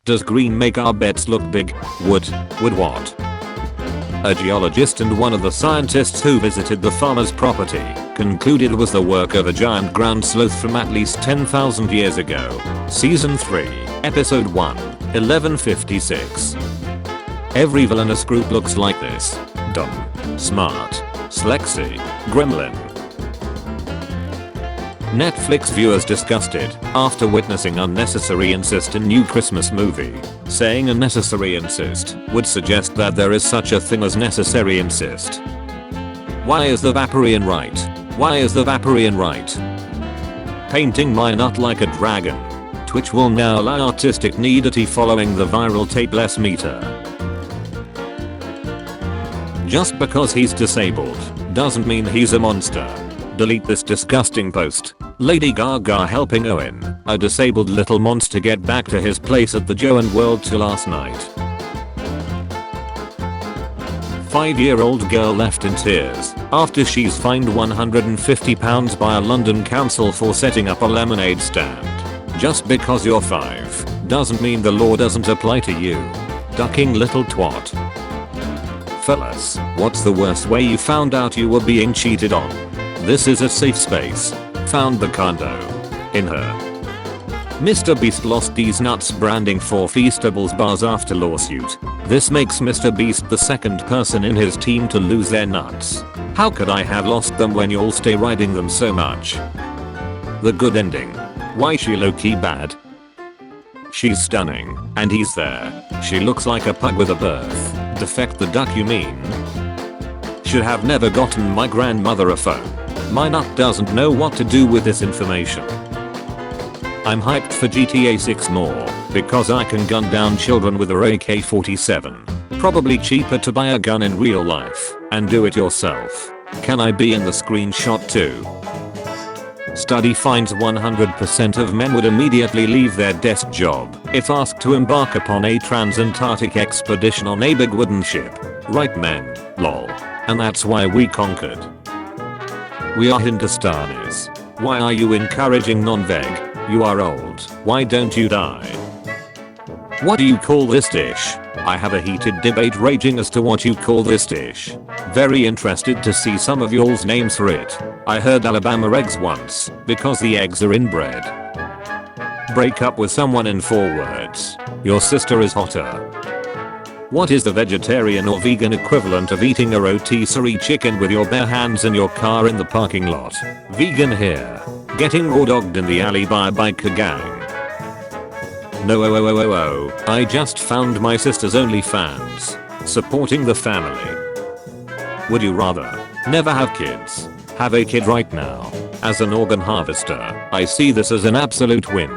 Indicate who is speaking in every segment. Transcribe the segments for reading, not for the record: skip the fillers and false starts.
Speaker 1: Does green make our bets look big? Would what? A geologist and one of the scientists who visited the farmer's property concluded it was the work of a giant ground sloth from at least 10,000 years ago. Season 3, Episode 1, 1156. Every villainous group looks like this. Dumb, smart, slexy, gremlin. Netflix viewers disgusted after witnessing unnecessary incest in new Christmas movie. Saying unnecessary incest would suggest that there is such a thing as necessary incest. Why is the Vaporeon right? Why is the Vaporeon right? Painting my nut like a dragon. Twitch will now allow artistic nudity following the viral tapeless meter. Just because he's disabled doesn't mean he's a monster. Delete this disgusting post. Lady Gaga helping Owen, a disabled little monster, get back to his place at the Joe and World to last night. 5-year-old girl left in tears after she's fined £150 by a London council for setting up a lemonade stand. Just because you're 5 doesn't mean the law doesn't apply to you. Ducking little twat. Fellas, what's the worst way you found out you were being cheated on? This is a safe space. Found the condo. In her. Mr. Beast lost these nuts branding for Feastables bars after lawsuit. This makes Mr. Beast the second person in his team to lose their nuts. How could I have lost them when y'all stay riding them so much? The good ending. Why she low-key bad? She's stunning, and he's there. She looks like a pug with a birth defect. The duck you mean? Should have never gotten my grandmother a phone. My nut doesn't know what to do with this information. I'm hyped for GTA 6 more because I can gun down children with a AK-47. Probably cheaper to buy a gun in real life and do it yourself. Can I be in the screenshot too? Study finds 100% of men would immediately leave their desk job if asked to embark upon a transantarctic expedition on a big wooden ship. Right men, lol. And that's why we conquered. We are Hindustanis. Why are you encouraging non-veg? You are old. Why don't you die? What do you call this dish? I have a heated debate raging as to what you call this dish. Very interested to see some of y'all's names for it. I heard Alabama eggs once, because the eggs are inbred. Break up with someone in 4 words. Your sister is hotter. What is the vegetarian or vegan equivalent of eating a rotisserie chicken with your bare hands in your car in the parking lot? Vegan here. Getting raw dogged in the alley by a biker gang. No, I just found my sister's OnlyFans. Supporting the family. Would you rather never have kids? Have a kid right now. As an organ harvester, I see this as an absolute win.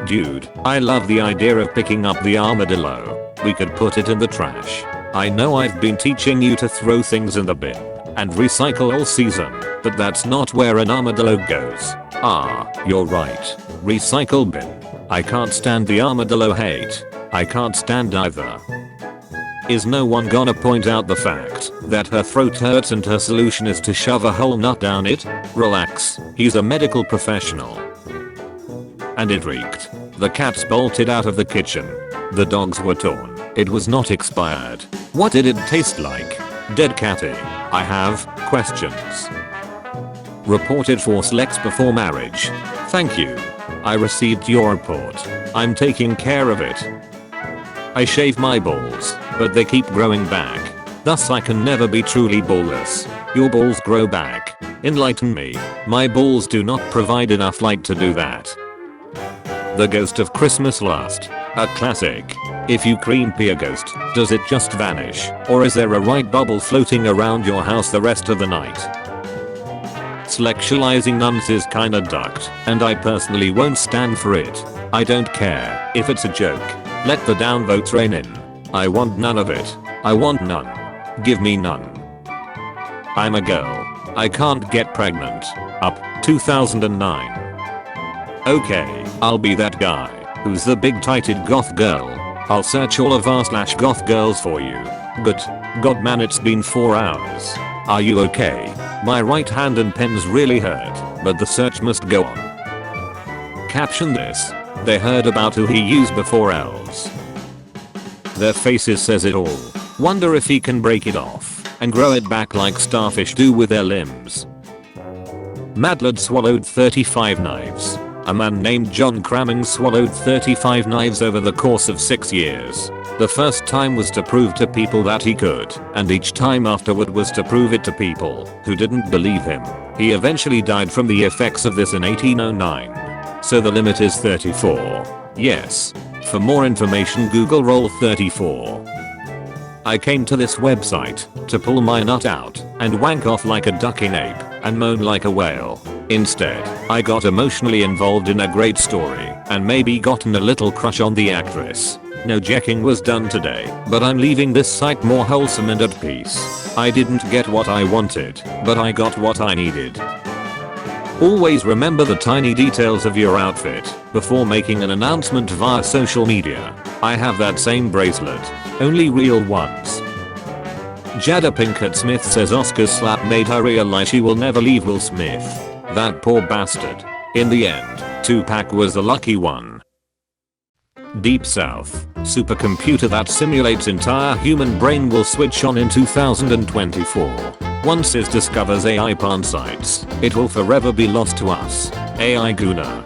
Speaker 1: Dude, I love the idea of picking up the armadillo. We could put it in the trash. I know I've been teaching you to throw things in the bin and recycle all season, but that's not where an armadillo goes. Ah, you're right. Recycle bin. I can't stand the armadillo hate. I can't stand either. Is no one gonna point out the fact that her throat hurts and her solution is to shove a whole nut down it? Relax, he's a medical professional. And it reeked. The cats bolted out of the kitchen. The dogs were torn. It was not expired. What did it taste like? Dead catty. I have questions. Reported for sex before marriage. Thank you. I received your report. I'm taking care of it. I shave my balls, but they keep growing back. Thus I can never be truly ballless. Your balls grow back. Enlighten me. My balls do not provide enough light to do that. The Ghost of Christmas Last. A classic. If you cream pee a ghost, does it just vanish, or is there a white bubble floating around your house the rest of the night? Sexualizing nuns is kinda ducked, and I personally won't stand for it. I don't care if it's a joke. Let the downvotes rain in. I want none of it. I want none. Give me none. I'm a girl. I can't get pregnant. Up, 2009. Okay, I'll be that guy. Who's the big-tighted goth girl? I'll search all of r/goth girls for you. Good. God man, it's been 4 hours. Are you okay? My right hand and pens really hurt, but the search must go on. Caption this. They heard about who he used before else. Their faces says it all. Wonder if he can break it off and grow it back like starfish do with their limbs. Mad lad swallowed 35 knives. A man named John Cramming swallowed 35 knives over the course of 6 years. The first time was to prove to people that he could, and each time afterward was to prove it to people who didn't believe him. He eventually died from the effects of this in 1809. So the limit is 34. Yes. For more information Google roll 34. I came to this website to pull my nut out and wank off like a ducking ape and moan like a whale. Instead, I got emotionally involved in a great story and maybe gotten a little crush on the actress. No jacking was done today, but I'm leaving this site more wholesome and at peace. I didn't get what I wanted, but I got what I needed. Always remember the tiny details of your outfit before making an announcement via social media. I have that same bracelet, only real ones. Jada Pinkett Smith says Oscar's slap made her realize she will never leave Will Smith. That poor bastard. In the end, Tupac was the lucky one. Deep South, supercomputer that simulates entire human brain will switch on in 2024. Once it discovers AI porn sites, it will forever be lost to us. AI Guna.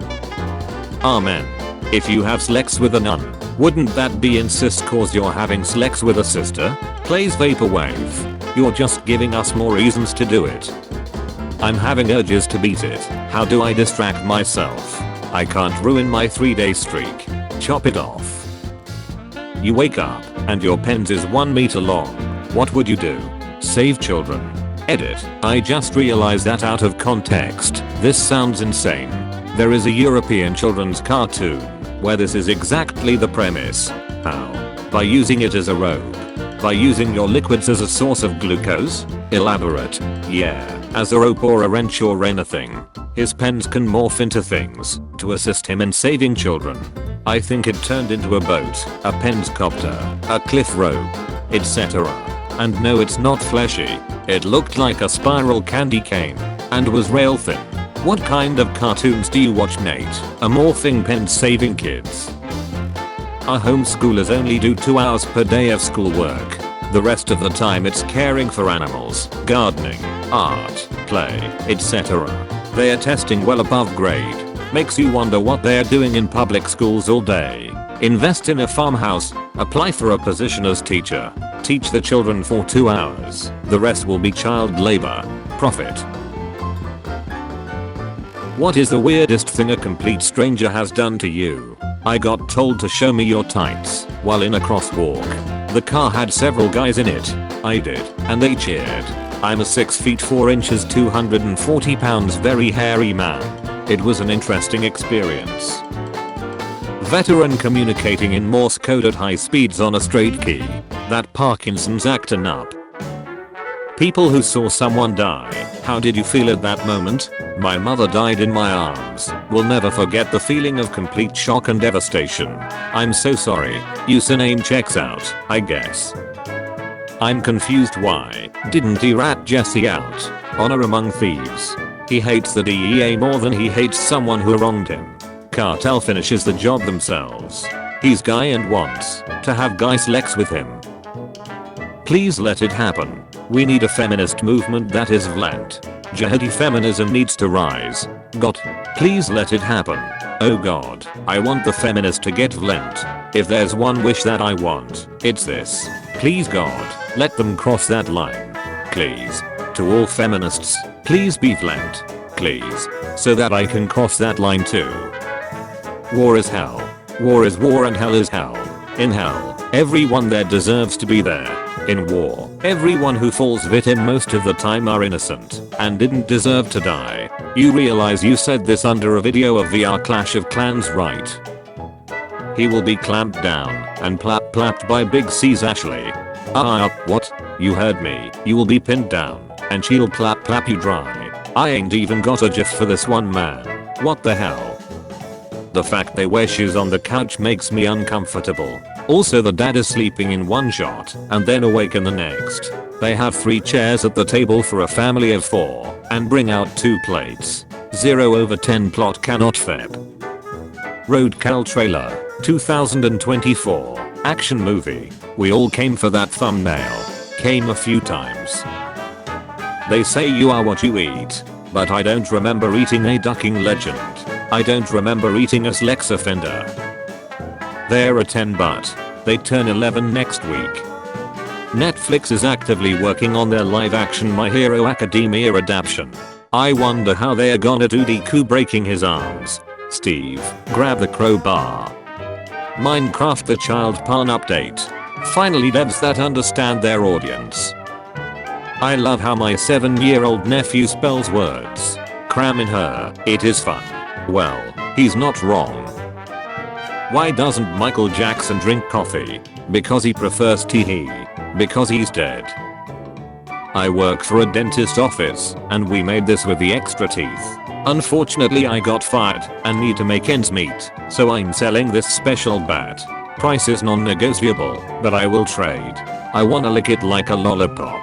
Speaker 1: Amen. If you have sex with a nun, wouldn't that be incest cause you're having sex with a sister? Plays Vaporwave. You're just giving us more reasons to do it. I'm having urges to beat it. How do I distract myself? I can't ruin my 3-day streak. Chop it off. You wake up and your penis is 1 meter long. What would you do? Save children. Edit. I just realized that out of context, this sounds insane. There is a European children's cartoon where this is exactly the premise. How? By using it as a robe. By using your liquids as a source of glucose? Elaborate. Yeah, as a rope or a wrench or anything. His pens can morph into things to assist him in saving children. I think it turned into a boat, a penscopter, a cliff rope, etc. And no, it's not fleshy. It looked like a spiral candy cane and was rail thin. What kind of cartoons do you watch, Nate? A morphing pen saving kids. Our homeschoolers only do 2 hours per day of schoolwork. The rest of the time it's caring for animals, gardening, art, play, etc. They are testing well above grade. Makes you wonder what they are doing in public schools all day. Invest in a farmhouse, apply for a position as teacher, teach the children for 2 hours. The rest will be child labor. Profit. What is the weirdest thing a complete stranger has done to you? I got told to show me your tights while in a crosswalk. The car had several guys in it. I did, and they cheered. I'm a 6 feet 4 inches 240 pounds very hairy man. It was an interesting experience. Veteran communicating in Morse code at high speeds on a straight key. That Parkinson's acting up. People who saw someone die. How did you feel at that moment? My mother died in my arms. Will never forget the feeling of complete shock and devastation. I'm so sorry. Username checks out, I guess. I'm confused why didn't he rat Jesse out? Honor among thieves. He hates the DEA more than he hates someone who wronged him. Cartel finishes the job themselves. He's guy and wants to have guy sex with him. Please let it happen. We need a feminist movement that is violent. Jihadi feminism needs to rise. God, please let it happen. Oh God, I want the feminists to get violent. If there's one wish that I want, it's this. Please God, let them cross that line. Please. To all feminists, please be violent. Please. So that I can cross that line too. War is hell. War is war and hell is hell. In hell, everyone there deserves to be there. In war, everyone who falls victim most of the time are innocent and didn't deserve to die. You realize you said this under a video of VR Clash of Clans, right? He will be clamped down and plapped by Big C's Ashley. What? You heard me. You will be pinned down and she'll plap you dry. I ain't even got a gif for this one, man. What the hell? The fact they wear shoes on the couch makes me uncomfortable. Also, the dad is sleeping in one shot and then awake in the next. They have 3 chairs at the table for a family of 4 and bring out 2 plates. 0/10 plot cannot feb. Roadkill trailer, 2024, action movie. We all came for that thumbnail. Came a few times. They say you are what you eat. But I don't remember eating a ducking legend. I don't remember eating a sex offender. They're a 10 but they turn 11 next week. Netflix is actively working on their live action My Hero Academia adaptation. I wonder how they're gonna do Deku breaking his arms. Steve, grab the crowbar. Minecraft the child porn update. Finally devs that understand their audience. I love how my 7-year-old nephew spells words. Cram in her, it is fun. Well, he's not wrong. Why doesn't Michael Jackson drink coffee? Because he prefers tea. Because he's dead. I work for a dentist office, and we made this with the extra teeth. Unfortunately I got fired and need to make ends meet, so I'm selling this special bat. Price is non-negotiable, but I will trade. I wanna lick it like a lollipop.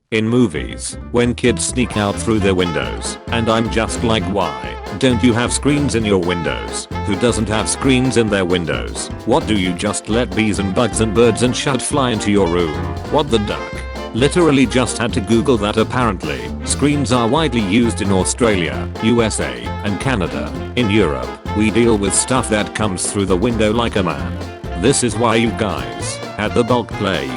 Speaker 1: In movies, when kids sneak out through their windows, and I'm just like, why don't you have screens in your windows? Who doesn't have screens in their windows? What, do you just let bees and bugs and birds and shit fly into your room? What the duck? Literally just had to Google that. Apparently, screens are widely used in Australia, USA, and Canada. In Europe, we deal with stuff that comes through the window like a man. This is why you guys had the bulk plague.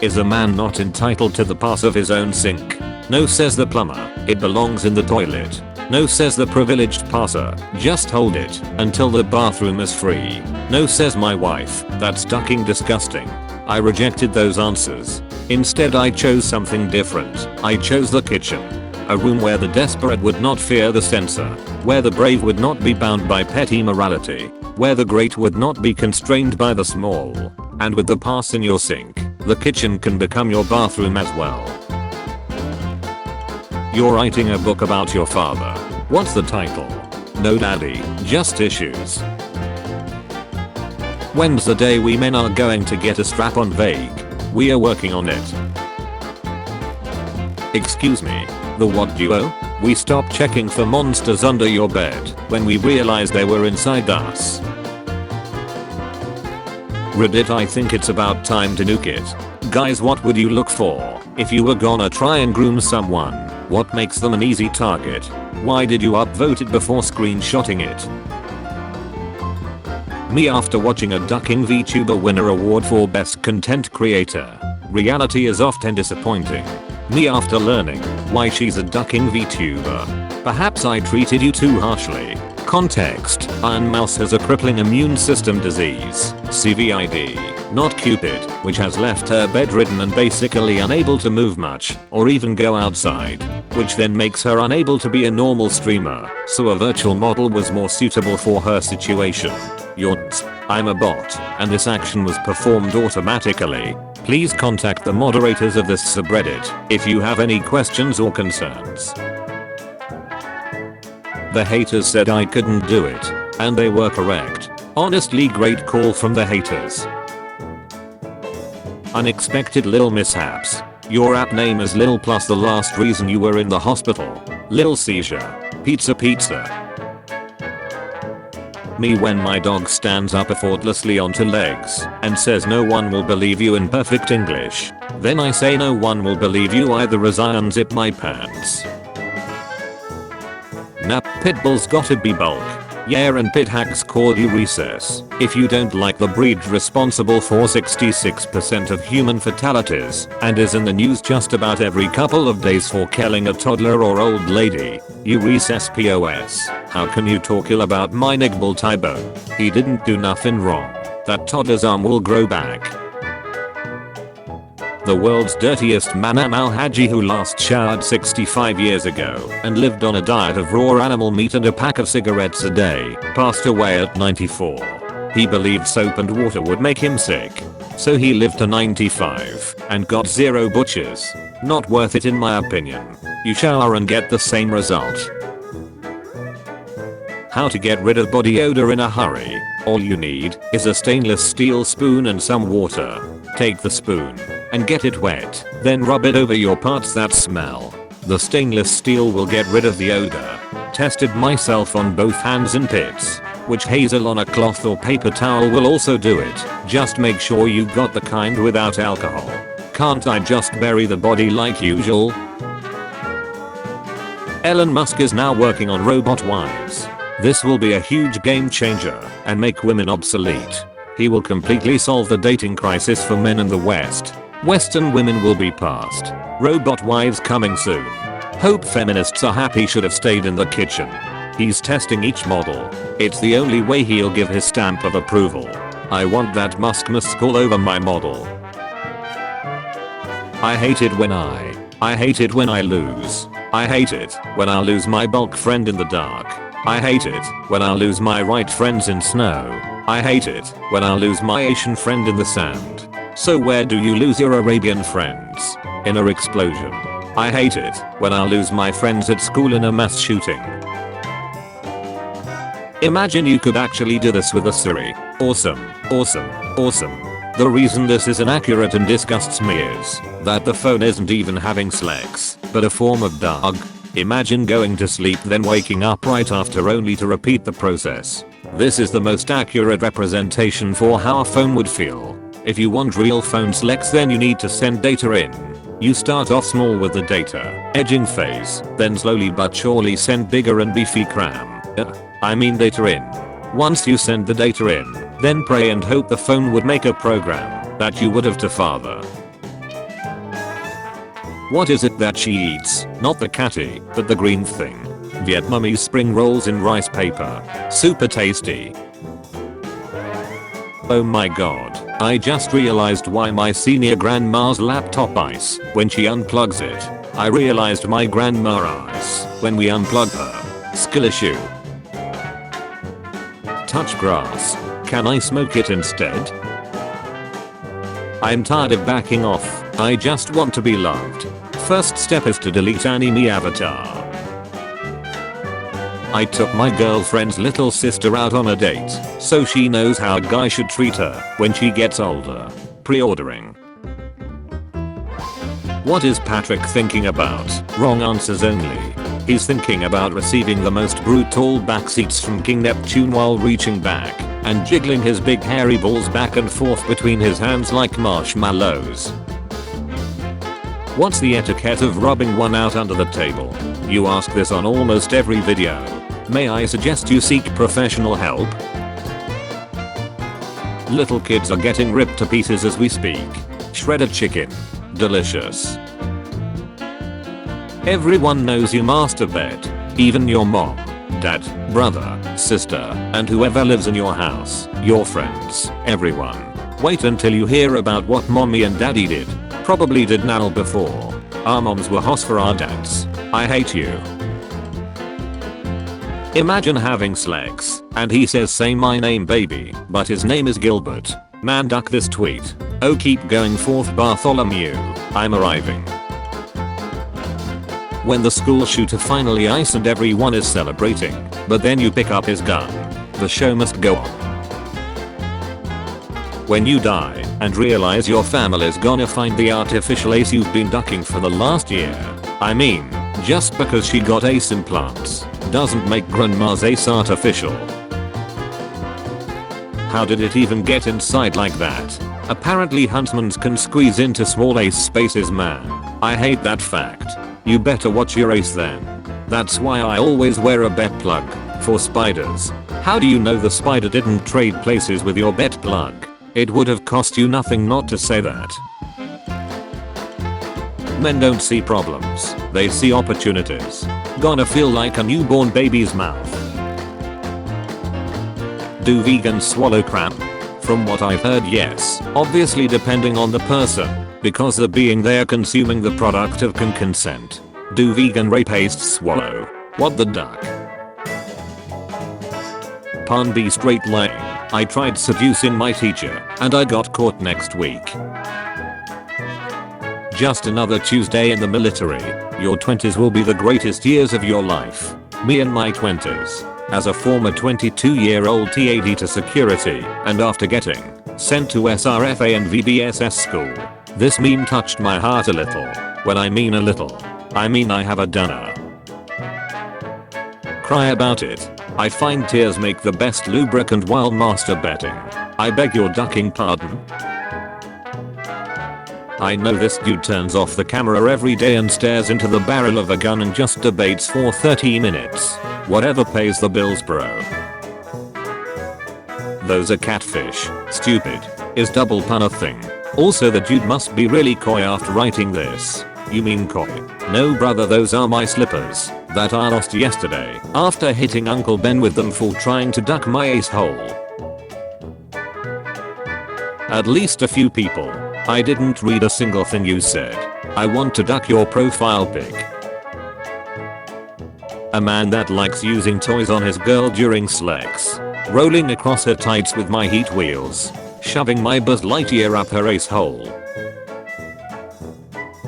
Speaker 1: Is a man not entitled to the pass of his own sink? No, says the plumber, it belongs in the toilet. No, says the privileged passer, just hold it until the bathroom is free. No, says my wife, that's ducking disgusting. I rejected those answers. Instead I chose something different. I chose the kitchen. A room where the desperate would not fear the censor. Where the brave would not be bound by petty morality. Where the great would not be constrained by the small. And with the pass in your sink, the kitchen can become your bathroom as well. You're writing a book about your father. What's the title? No daddy, just issues. When's the day we men are going to get a strap-on? Vague. We are working on it. Excuse me, the what duo? We stopped checking for monsters under your bed when we realized they were inside us. Reddit, I think it's about time to nuke it. Guys, what would you look for if you were gonna try and groom someone? What makes them an easy target? Why did you upvote it before screenshotting it? Me after watching a ducking VTuber win an award for best content creator. Reality is often disappointing. Me after learning why she's a ducking VTuber. Perhaps I treated you too harshly. Context: Iron Mouse has a crippling immune system disease, CVID, not Cupid, which has left her bedridden and basically unable to move much or even go outside, which then makes her unable to be a normal streamer, so a virtual model was more suitable for her situation. I'm a bot, and this action was performed automatically. Please contact the moderators of this subreddit if you have any questions or concerns. The haters said I couldn't do it, and they were correct. Honestly, great call from the haters. Unexpected Lil mishaps. Your app name is Lil plus the last reason you were in the hospital. Lil seizure. Pizza. Me when my dog stands up effortlessly onto legs and says no one will believe you in perfect English. Then I say no one will believe you either as I unzip my pants. Nap pitbull's gotta be bulk. Yeah, and pit hacks call you recess. If you don't like the breed responsible for 66% of human fatalities and is in the news just about every couple of days for killing a toddler or old lady, you recess POS. How can you talk ill about my Iqbal Taibo? He didn't do nothing wrong. That toddler's arm will grow back. The world's dirtiest man, Amal Haji, who last showered 65 years ago and lived on a diet of raw animal meat and a pack of cigarettes a day, passed away at 94. He believed soap and water would make him sick. So he lived to 95 and got 0 butchers. Not worth it in my opinion. You shower and get the same result. How to get rid of body odor in a hurry. All you need is a stainless steel spoon and some water. Take the spoon and get it wet, then rub it over your parts that smell. The stainless steel will get rid of the odor. tested myself on both hands and tits. Which hazel on a cloth or paper towel will also do it. Just make sure you got the kind without alcohol. Can't I just bury the body like usual? Elon Musk is now working on robot wives. This will be a huge game changer and make women obsolete. He will completely solve the dating crisis for men in the West. Western women will be past. Robot wives coming soon. Hope feminists are happy should have stayed in the kitchen. He's testing each model. It's the only way he'll give his stamp of approval. I want that Musk mask all over my model. I hate it when I lose. I hate it when I lose my bulk friend in the dark. I hate it when I lose my right friends in snow. I hate it when I lose my Asian friend in the sand. So where do you lose your Arabian friends? In a explosion. I hate it when I lose my friends at school in a mass shooting. Imagine you could actually do this with a Siri. Awesome, awesome, awesome. The reason this is inaccurate and disgusts me is that the phone isn't even having sex, but a form of dog. Imagine going to sleep then waking up right after only to repeat the process. This is the most accurate representation for how a phone would feel. If you want real phone sex then you need to send data in. You start off small with the data edging phase, then slowly but surely send bigger and beefy data in. Once you send the data in, then pray and hope the phone would make a program that you would have to father. What is it that she eats? Not the catty, but the green thing. Vietnamese spring rolls in rice paper. Super tasty. Oh my god, I just realized why my senior grandma's laptop ice when she unplugs it. I realized my grandma ice when we unplug her. Skill issue. Touch grass. Can I smoke it instead? I'm tired of backing off. I just want to be loved. First step is to delete anime avatar. I took my girlfriend's little sister out on a date, so she knows how a guy should treat her when she gets older. Pre-ordering. What is Patrick thinking about? Wrong answers only. He's thinking about receiving the most brutal backseats from King Neptune while reaching back and jiggling his big hairy balls back and forth between his hands like marshmallows. What's the etiquette of rubbing one out under the table? You ask this on almost every video. May I suggest you seek professional help? Little kids are getting ripped to pieces as we speak. Shredded chicken. Delicious. Everyone knows you masturbate. Even your mom, dad, brother, sister, and whoever lives in your house. Your friends. Everyone. Wait until you hear about what mommy and daddy did. Probably did now before. Our moms were hos for our dads. I hate you. Imagine having sex, and he says say my name baby, but his name is Gilbert. Man duck this tweet. Oh keep going forth Bartholomew. I'm arriving. When the school shooter finally ice and everyone is celebrating, but then you pick up his gun. The show must go on. When you die and realize your family's gonna find the artificial ace you've been ducking for the last year. I mean, just because she got ace implants doesn't make grandma's ace artificial. How did it even get inside like that? Apparently huntsmans can squeeze into small ace spaces man. I hate that fact. You better watch your ace then. That's why I always wear a bet plug. For spiders. How do you know the spider didn't trade places with your bet plug? It would have cost you nothing not to say that. Men don't see problems, they see opportunities. Gonna feel like a newborn baby's mouth. Do vegans swallow crap? From what I've heard yes, obviously depending on the person, because the being they're consuming the product of can consent. Do vegan rapists swallow? What the duck? Pun be straight lane. I tried seducing my teacher, and I got caught next week. Just another Tuesday in the military. Your 20s will be the greatest years of your life. Me in my 20s. As a former 22-year-old TAD to security, and after getting sent to SRFA and VBSS school. This meme touched my heart a little. When I mean a little, I mean I have a dunner. cry about it. I find tears make the best lubricant while masturbating. I beg your ducking pardon? I know this dude turns off the camera every day and stares into the barrel of a gun and just debates for 30 minutes. Whatever pays the bills, bro. Those are catfish. Stupid. Is double pun a thing? Also, the dude must be really coy after writing this. You mean coy? No brother, those are my slippers that I lost yesterday after hitting Uncle Ben with them for trying to duck my ace hole. At least a few people. I didn't read a single thing you said. I want to duck your profile pic. A man that likes using toys on his girl during sex. Rolling across her tights with my heat wheels. Shoving my Buzz Lightyear up her ace hole.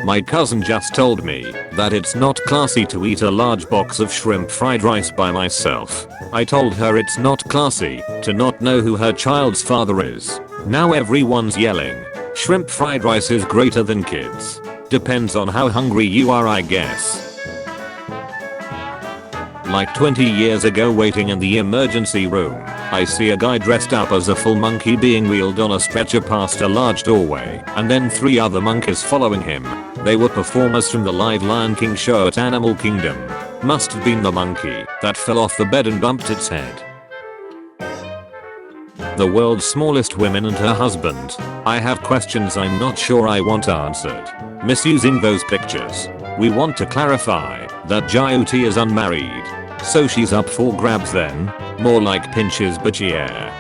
Speaker 1: My cousin just told me that it's not classy to eat a large box of shrimp fried rice by myself. I told her it's not classy to not know who her child's father is. Now everyone's yelling. Shrimp fried rice is greater than kids. Depends on how hungry you are, I guess. Like 20 years ago, waiting in the emergency room, I see a guy dressed up as a full monkey being wheeled on a stretcher past a large doorway, and then 3 other monkeys following him. They were performers from the live Lion King show at Animal Kingdom. Must have been the monkey that fell off the bed and bumped its head. The world's smallest woman and her husband. I have questions I'm not sure I want answered. Misusing those pictures. We want to clarify that Jyoti is unmarried. So she's up for grabs then? More like pinches, but yeah.